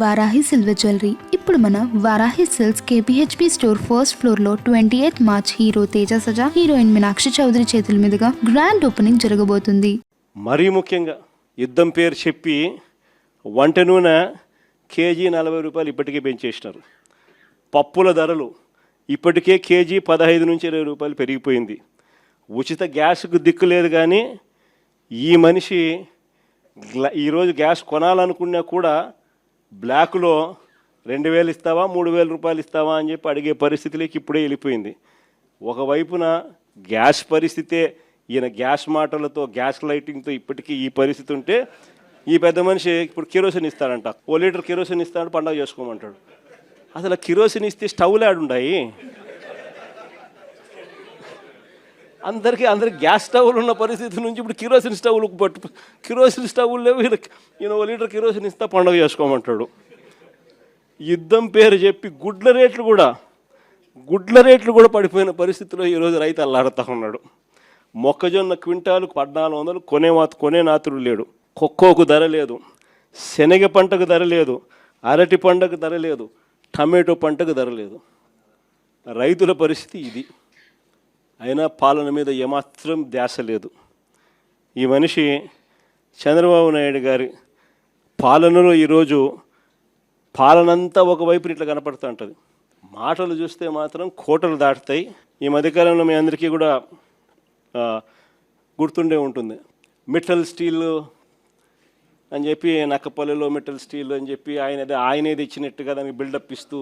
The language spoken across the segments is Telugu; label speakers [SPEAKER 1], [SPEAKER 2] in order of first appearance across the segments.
[SPEAKER 1] వారాహి సిల్వర్ జ్యువెలరీ ఇప్పుడు మన Varahi silks KPHP store first floor లో 28 March hero Teja Sajja, heroine Meenakshi Chaudhary చేతుల మీదుగా గ్రాండ్ ఓపెనింగ్ జరగబోతుంది.
[SPEAKER 2] మరీ ముఖ్యంగా యుద్ధం పేరు చెప్పి వంట నూనె కేజీ 40 రూపాయలు ఇప్పటికే పెంచేసినారు. పప్పుల ధరలు ఇప్పటికే కేజీ 15 నుంచి 20 రూపాయలు పెరిగిపోయింది. ఉచిత గ్యాస్కు దిక్కు లేదు. కానీ ఈ మనిషి ఈరోజు గ్యాస్ కొనాలనుకున్నా కూడా బ్లాక్లో 2000 ఇస్తావా 3000 రూపాయలు ఇస్తావా అని చెప్పి అడిగే పరిస్థితిలోకి ఇప్పుడే వెళ్ళిపోయింది. ఒకవైపున గ్యాస్ పరిస్థితే, ఈయన గ్యాస్ మాటలతో గ్యాస్ లైటింగ్తో ఇప్పటికీ ఈ పరిస్థితి ఉంటే, ఈ పెద్ద మనిషి ఇప్పుడు కిరోసిన్ ఇస్తాడంట. 1 లీటర్ కిరోసిన్ ఇస్తాడు, పండగ చేసుకోమంటాడు. అసలు కిరోసిన్ ఇస్తే స్టవ్లు ఆడుండాయి. అందరికీ గ్యాస్ స్టవ్లు ఉన్న పరిస్థితి నుంచి ఇప్పుడు కిరోసిన్ స్టవ్లు కిరోసిన్ స్టవ్లు లేవు. ఈయన 1 లీటర్ కిరోసిన్ ఇస్తా పండుగ చేసుకోమంటాడు. యుద్ధం పేరు చెప్పి గుడ్ల రేట్లు కూడా పడిపోయిన పరిస్థితిలో ఈరోజు రైతు అల్లాడుతూ ఉన్నాడు. మొక్కజొన్న క్వింటాలు 1400 కొనే నాతుడు లేడు. కొక్కోకు ధర లేదు, శనగ పంటకు ధర లేదు, అరటి పంటకు ధర లేదు, టమాటో పంటకు ధర లేదు. రైతుల పరిస్థితి ఇది. అయినా పాలన మీద ఏమాత్రం ధ్యాస లేదు. ఈ మనిషి చంద్రబాబు నాయుడు గారి పాలనలో ఈరోజు పాలనంతా ఒకవైపు ఇట్లా కనపడుతూ ఉంటుంది. మాటలు చూస్తే మాత్రం కోటలు దాటుతాయి. ఈ మధ్యకాలంలో మీ అందరికీ కూడా గుర్తుండే ఉంటుంది. మిట్టల్ స్టీల్ అని చెప్పి, నక్కపల్లిలో మిట్టల్ స్టీల్ అని చెప్పి ఆయనేది ఇచ్చినట్టుగా దానికి బిల్డప్ ఇస్తూ,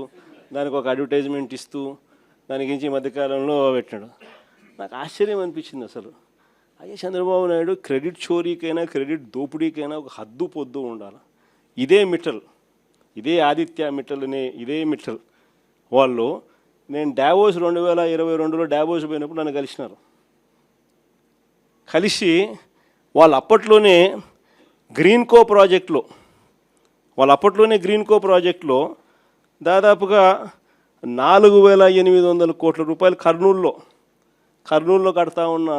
[SPEAKER 2] దానికి ఒక అడ్వర్టైజ్మెంట్ ఇస్తూ దానికి ఈ మధ్యకాలంలో పెట్టాడు. నాకు ఆశ్చర్యం అనిపించింది. అసలు అయ్యే చంద్రబాబు నాయుడు క్రెడిట్ చోరీకైనా క్రెడిట్ దోపిడీకైనా ఒక హద్దు పొద్దు ఉండాలి. ఇదే ఆదిత్య మిట్టల్ అనే మిట్టల్ వాళ్ళు, నేను డావోస్ 2022లో డావోస్ పోయినప్పుడు నన్ను కలిసినారు. కలిసి వాళ్ళు అప్పట్లోనే గ్రీన్కో ప్రాజెక్టులో దాదాపుగా 4800 కోట్ల రూపాయలు కర్నూలులో కడతా ఉన్న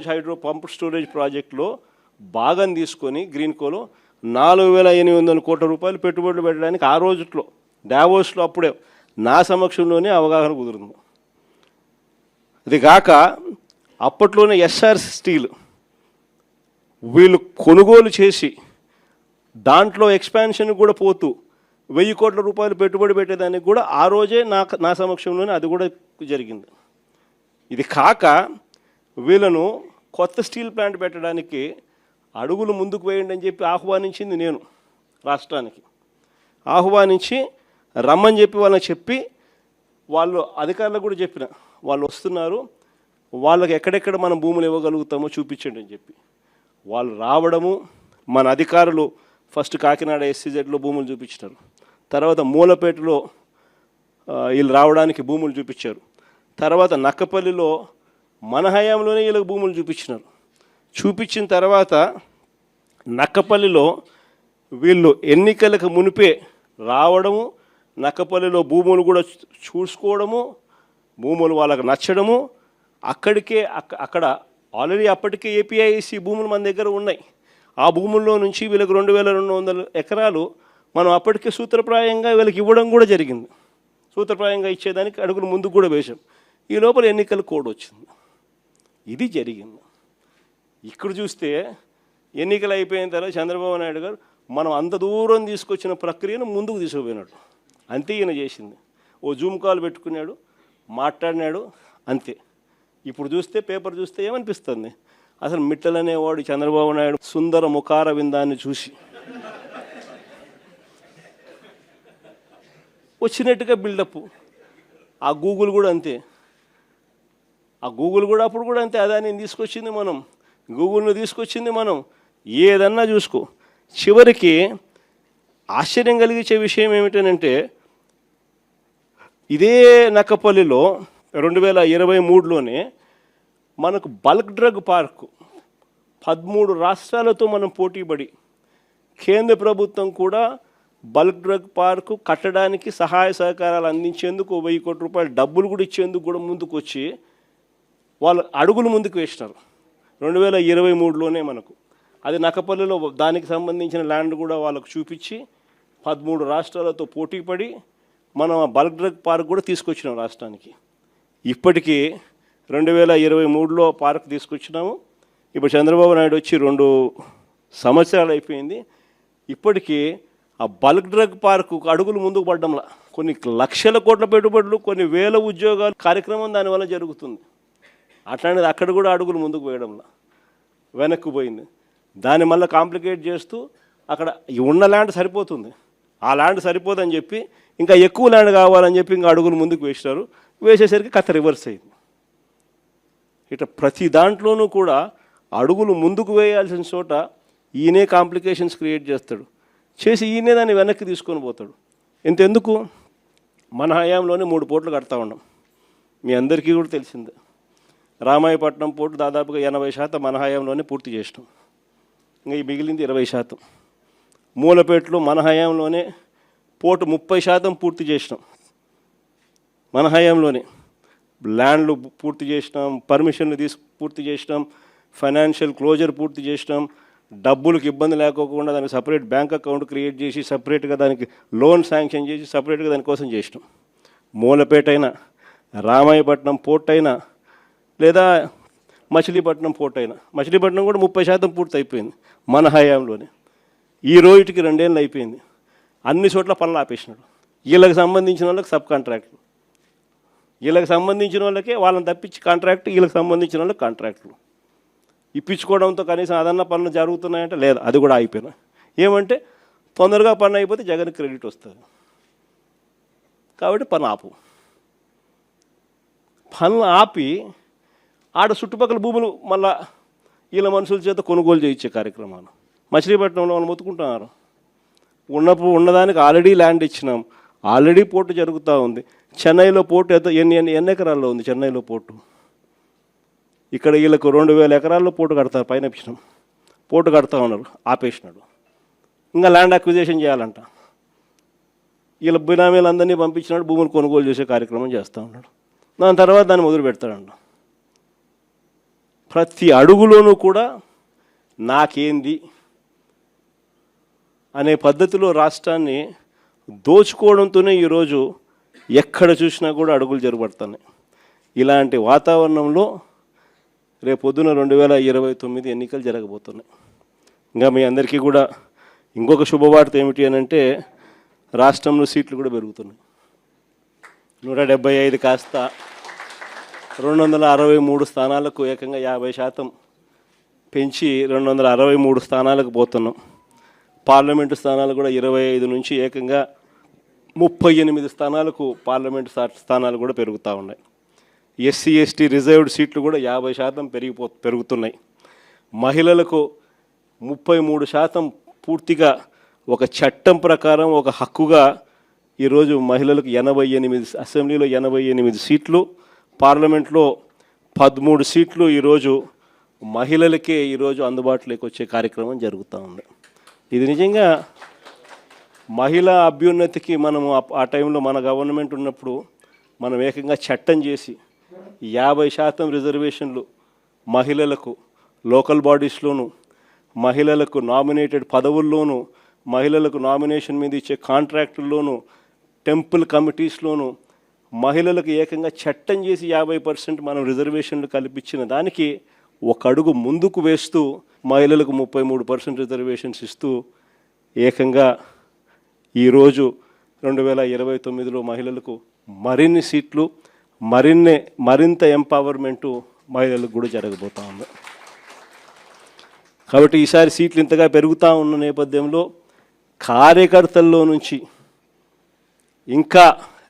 [SPEAKER 2] హైడ్రో పంప్ స్టోరేజ్ ప్రాజెక్టులో భాగం తీసుకొని గ్రీన్కోలో 4800 కోట్ల రూపాయలు పెట్టుబడులు పెట్టడానికి ఆ రోజుట్లో డావోస్లో అప్పుడే నా సమక్షంలోనే అవగాహన కుదురుంది. అది కాక అప్పట్లోనే ఎస్ఆర్ స్టీల్ వీళ్ళు కొనుగోలు చేసి దాంట్లో ఎక్స్పాన్షన్ కూడా పోతూ 1000 కోట్ల రూపాయలు పెట్టుబడి పెట్టేదానికి కూడా ఆ రోజే నా సమక్షంలోనే అది కూడా జరిగింది. ఇది కాక వీళ్ళను కొత్త స్టీల్ ప్లాంట్ పెట్టడానికి అడుగులు ముందుకు వేయండి అని చెప్పి ఆహ్వానించింది నేను. రాష్ట్రానికి ఆహ్వానించి రమ్మని చెప్పి వాళ్ళకి చెప్పి, వాళ్ళు అధికారులకు కూడా చెప్పిన, వాళ్ళు వస్తున్నారు, వాళ్ళకి ఎక్కడెక్కడ మనం భూములు ఇవ్వగలుగుతామో చూపించండి అని చెప్పి వాళ్ళు రావడము. మన అధికారులు ఫస్ట్ కాకినాడ SCZలో భూములు చూపించినారు, తర్వాత మూలపేటలో వీళ్ళు రావడానికి భూములు చూపించారు, తర్వాత నక్కపల్లిలో మన హయాంలోనే వీళ్ళకి భూములు చూపించినారు. చూపించిన తర్వాత నక్కపల్లిలో వీళ్ళు ఎన్నికలకు మునిపే రావడము, నక్కపల్లిలో భూములు కూడా చూసుకోవడము, భూములు వాళ్ళకు నచ్చడము, అక్కడ ఆల్రెడీ అప్పటికే APIC భూములు మన దగ్గర ఉన్నాయి. ఆ భూముల్లో నుంచి వీళ్ళకి 2200 ఎకరాలు మనం అప్పటికే సూత్రప్రాయంగా వీళ్ళకి ఇవ్వడం కూడా జరిగింది. సూత్రప్రాయంగా ఇచ్చేదానికి అడుగులు ముందుకు కూడా వేశాం. ఈ లోపల ఎన్నికల కోడ్ వచ్చింది. ఇది జరిగింది. ఇక్కడ చూస్తే ఎన్నికలు అయిపోయిన తర్వాత చంద్రబాబు నాయుడు గారు మనం అంత దూరం తీసుకొచ్చిన ప్రక్రియను ముందుకు తీసుకుపోయినాడు. అంతే ఈయన చేసింది. ఓ జూమ్ కాల్ పెట్టుకున్నాడు, మాట్లాడినాడు, అంతే. ఇప్పుడు చూస్తే పేపర్ చూస్తే ఏమనిపిస్తుంది, అసలు మిట్టల్ అనేవాడు చంద్రబాబు నాయుడు సుందర ముఖార విందాన్ని చూసి వచ్చినట్టుగా బిల్డప్. ఆ గూగుల్ కూడా అంతే. అప్పుడు కూడా అంతే. అదాన్ని తీసుకొచ్చింది మనం, గూగుల్ను తీసుకొచ్చింది మనం. ఏదన్నా చూసుకో. చివరికి ఆశ్చర్యం కలిగించే విషయం ఏమిటనంటే, ఇదే నక్కపల్లిలో 2023లోనే మనకు బల్క్ డ్రగ్ పార్కు 13 రాష్ట్రాలతో మనం పోటీపడి కేంద్ర ప్రభుత్వం కూడా బల్క్ డ్రగ్ పార్కు కట్టడానికి సహాయ సహకారాలు అందించేందుకు 1000 కోట్ల రూపాయలు డబ్బులు కూడా ఇచ్చేందుకు కూడా ముందుకు వచ్చి వాళ్ళు అడుగులు ముందుకు వేసినారు. 2023లోనే మనకు అది నక్కపల్లిలో దానికి సంబంధించిన ల్యాండ్ కూడా వాళ్ళకు చూపించి 13 రాష్ట్రాలతో పోటీ పడి మనం ఆ బల్క్ డ్రగ్ పార్క్ కూడా తీసుకొచ్చినాం రాష్ట్రానికి. ఇప్పటికీ 2023లో పార్క్ తీసుకొచ్చినాము. ఇప్పుడు చంద్రబాబు నాయుడు వచ్చి 2 సంవత్సరాలు అయిపోయింది. ఇప్పటికీ ఆ బల్క్ డ్రగ్ పార్కు అడుగులు ముందుకు పడ్డంలా కొన్ని లక్షల కోట్ల పెట్టుబడులు, కొన్ని వేల ఉద్యోగాలు కార్యక్రమం దానివల్ల జరుగుతుంది. అట్లాంటిది అక్కడ కూడా అడుగులు ముందుకు వేయడంలా వెనక్కి పోయింది. దాన్ని మళ్ళీ కాంప్లికేట్ చేస్తూ అక్కడ ఉన్న ల్యాండ్ సరిపోతుంది, ఆ ల్యాండ్ సరిపోదని చెప్పి ఇంకా ఎక్కువ ల్యాండ్ కావాలని చెప్పి ఇంకా అడుగులు ముందుకు వేసినారు. వేసేసరికి కథ రివర్స్ అయింది. ఇట్లా ప్రతి దాంట్లోనూ కూడా అడుగులు ముందుకు వేయాల్సిన చోట ఈయనే కాంప్లికేషన్స్ క్రియేట్ చేస్తాడు, చేసి ఈయనే దాన్ని వెనక్కి తీసుకొని పోతాడు. ఇంతెందుకు, మన హయాంలోనే 3 పోర్టులు కడతా ఉన్నాం. మీ అందరికీ కూడా తెలిసిందే. రామాయపట్నం పోర్టు దాదాపుగా 80% మన హయాంలోనే పూర్తి చేసినాం. ఇంకా ఈ మిగిలింది 20%. మూలపేటలో మన హయాంలోనే పోర్టు 30% పూర్తి చేసినాం. మన హయాంలోనే ల్యాండ్లు పూర్తి చేసినాం, పర్మిషన్లు పూర్తి చేసినాం, ఫైనాన్షియల్ క్లోజర్ పూర్తి చేసినాం, డబ్బులకు ఇబ్బంది లేకోకుండా దానికి సపరేట్ బ్యాంక్ అకౌంట్ క్రియేట్ చేసి సపరేట్గా దానికి లోన్ శాంక్షన్ చేసి సపరేట్గా దానికోసం చేసినాం. మూలపేట అయినా, రామాయపట్నం పోర్ట్ అయినా, లేదా మచిలీపట్నం పోర్ట్ అయినా. మచిలీపట్నం కూడా 30% పూర్తి అయిపోయింది మన హయాంలోనే. ఈ రోజుకి 2 ఏళ్ళు అయిపోయింది. అన్ని చోట్ల పనులు ఆపేసినాడు. వీళ్ళకి సంబంధించిన వాళ్ళకి సబ్ కాంట్రాక్టులు, వీళ్ళకి సంబంధించిన వాళ్ళకే వాళ్ళని తప్పించి కాంట్రాక్ట్, వీళ్ళకి సంబంధించిన వాళ్ళకి కాంట్రాక్టులు ఇప్పించుకోవడంతో కనీసం అదన్న పనులు జరుగుతున్నాయంటే లేదు, అది కూడా అయిపోయినాయి. ఏమంటే తొందరగా పని అయిపోతే జగన్ క్రెడిట్ వస్తుంది కాబట్టి పని ఆపు. పనులు ఆపి ఆడ చుట్టుపక్కల భూములు మళ్ళా వీళ్ళ మనుషుల చేత కొనుగోలు చేయించే కార్యక్రమాలు మచిలీపట్నంలో వాళ్ళు మొత్తుకుంటున్నారు. ఉన్నదానికి ఆల్రెడీ ల్యాండ్ ఇచ్చినాం, ఆల్రెడీ పోర్టు జరుగుతూ ఉంది. చెన్నైలో పోర్టు ఎన్ని ఎకరాల్లో ఉంది చెన్నైలో పోర్టు? ఇక్కడ వీళ్ళకు 2000 ఎకరాల్లో పోర్టు కడతారు, పైన ఇచ్చినాం. పోర్టు కడతా ఉన్నారు, ఆపేసినాడు. ఇంకా ల్యాండ్ అక్విజిషన్ చేయాలంట. వీళ్ళ బినామీలందరినీ పంపించినాడు, భూములు కొనుగోలు చేసే కార్యక్రమం చేస్తూ ఉన్నాడు. దాని తర్వాత దాన్ని మొదలు పెడతాడంట. ప్రతి అడుగులోనూ కూడా నాకేంది అనే పద్ధతిలో రాష్ట్రాన్ని దోచుకోవడంతోనే ఈరోజు ఎక్కడ చూసినా కూడా అడుగులు జరగబడుతున్నాయి. ఇలాంటి వాతావరణంలో రేపొద్దున 2029 ఎన్నికలు జరగబోతున్నాయి. ఇంకా మీ అందరికీ కూడా ఇంకొక శుభవార్త ఏమిటి అని అంటే, రాష్ట్రంలో సీట్లు కూడా పెరుగుతున్నాయి. 175 కాస్త 263 స్థానాలకు ఏకంగా 50% పెంచి 263 స్థానాలకు పోతున్నాం. పార్లమెంటు స్థానాలు కూడా 25 నుంచి ఏకంగా 38 స్థానాలకు పార్లమెంటు స్థానాలు కూడా పెరుగుతూ ఉన్నాయి. ఎస్సీ ఎస్టీ రిజర్వ్డ్ సీట్లు కూడా 50% పెరుగుతున్నాయి. మహిళలకు 33% పూర్తిగా ఒక చట్టం ప్రకారం ఒక హక్కుగా ఈరోజు మహిళలకు 88 అసెంబ్లీలో 88 సీట్లు, పార్లమెంట్లో 13 సీట్లు ఈరోజు మహిళలకే ఈరోజు అందుబాటులోకి వచ్చే కార్యక్రమం జరుగుతూ ఉంది. ఇది నిజంగా మహిళా అభ్యున్నతికి మనము ఆ టైంలో మన గవర్నమెంట్ ఉన్నప్పుడు మనం ఏకంగా చట్టం చేసి 50% రిజర్వేషన్లు మహిళలకు లోకల్ బాడీస్లోను, మహిళలకు నామినేటెడ్ పదవుల్లోనూ, మహిళలకు నామినేషన్ మీద ఇచ్చే కాంట్రాక్టుల్లోనూ, టెంపుల్ కమిటీస్లోనూ మహిళలకు ఏకంగా చట్టం చేసి 50% మనం రిజర్వేషన్లు కల్పించిన దానికి ఒక అడుగు ముందుకు వేస్తూ మహిళలకు 33% రిజర్వేషన్స్ ఇస్తూ ఏకంగా ఈరోజు 2029లో మహిళలకు మరిన్ని సీట్లు, మరింత ఎంపవర్మెంటు మహిళలకు కూడా జరగబోతూ ఉంది. కాబట్టి ఈసారి సీట్లు ఇంతగా పెరుగుతూ ఉన్న నేపథ్యంలో కార్యకర్తల్లో నుంచి ఇంకా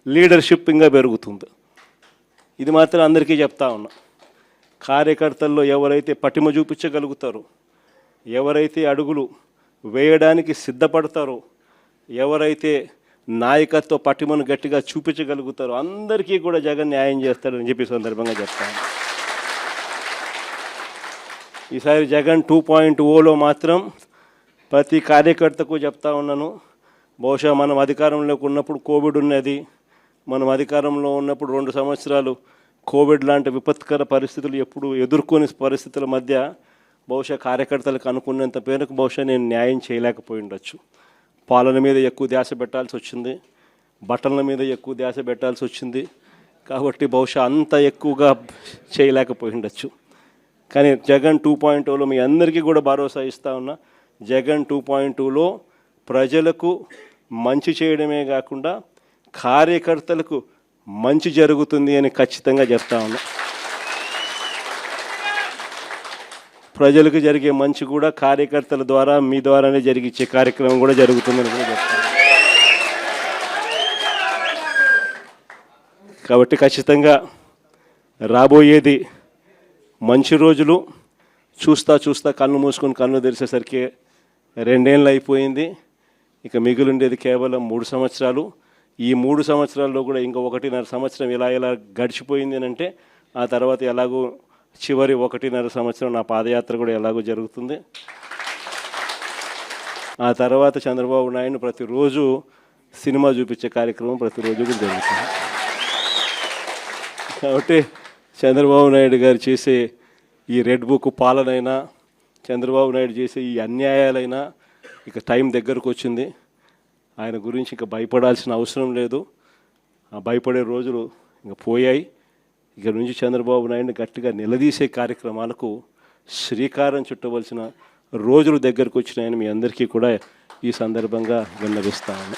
[SPEAKER 2] లీడర్షిప్ ఇంకా పెరుగుతుంది. ఇది మాత్రం అందరికీ చెప్తా ఉన్నా. కార్యకర్తల్లో ఎవరైతే పటిమ చూపించగలుగుతారో, ఎవరైతే అడుగులు వేయడానికి సిద్ధపడతారో, ఎవరైతే నాయకత్వ పటిమను గట్టిగా చూపించగలుగుతారో అందరికీ కూడా జగన్ న్యాయం చేస్తాడని చెప్పి సందర్భంగా చెప్తాను. ఈసారి జగన్ 2.0లో మాత్రం ప్రతి కార్యకర్తకు చెప్తా ఉన్నాను. బహుశా మనం అధికారంలోకి ఉన్నప్పుడు కోవిడ్ ఉన్నది, మనం అధికారంలో ఉన్నప్పుడు 2 సంవత్సరాలు కోవిడ్ లాంటి విపత్కర పరిస్థితులు ఎప్పుడు ఎదుర్కొని పరిస్థితుల మధ్య బహుశా కార్యకర్తలకు అనుకున్నంత పేరుకు బహుశా నేను న్యాయం చేయలేకపోయి ఉండొచ్చు. పాలన మీద ఎక్కువ ధ్యాస పెట్టాల్సి వచ్చింది, బట్టల మీద ఎక్కువ ధ్యాస పెట్టాల్సి వచ్చింది. కాబట్టి బహుశా అంత ఎక్కువగా చేయలేకపోయి ఉండొచ్చు. కానీ జగన్ 2.0లో మీ అందరికీ కూడా భరోసా ఇస్తా ఉన్నా, జగన్ 2.0లో ప్రజలకు మంచి చేయడమే కాకుండా కార్యకర్తలకు మంచి జరుగుతుంది అని ఖచ్చితంగా చెప్తా ఉన్నా. ప్రజలకు జరిగే మంచి కూడా కార్యకర్తల ద్వారా మీ ద్వారానే జరిగించే కార్యక్రమం కూడా జరుగుతుందని కూడా చెప్తాను. కాబట్టి ఖచ్చితంగా రాబోయేది మంచి రోజులు. చూస్తా కళ్ళు మూసుకొని కళ్ళు తెరిచేసరికి 2 ఏళ్ళు అయిపోయింది. ఇక మిగిలిండేది కేవలం 3 సంవత్సరాలు. ఈ 3 సంవత్సరాల్లో కూడా ఇంకా 1.5 సంవత్సరం ఎలా గడిచిపోయింది అని అంటే, ఆ తర్వాత ఎలాగో చివరి 1.5 సంవత్సరం నా పాదయాత్ర కూడా ఎలాగో జరుగుతుంది. ఆ తర్వాత చంద్రబాబు నాయుడు ప్రతిరోజు సినిమా చూపించే కార్యక్రమం ప్రతిరోజు కూడా జరుగుతుంది. కాబట్టి చంద్రబాబు నాయుడు గారు చేసే ఈ రెడ్ బుక్ పాలనైనా, చంద్రబాబు నాయుడు చేసే ఈ అన్యాయాలైనా ఇక టైం దగ్గరకు వచ్చింది. ఆయన గురించి ఇక భయపడాల్సిన అవసరం లేదు. ఆ భయపడే రోజులు ఇంకా పోయాయి. ఇక నుంచి చంద్రబాబు నాయుడిని గట్టిగా నిలదీసే కార్యక్రమాలకు శ్రీకారం చుట్టవలసిన రోజులు దగ్గరకు వచ్చినాయని మీ అందరికీ కూడా ఈ సందర్భంగా విన్నవిస్తాను.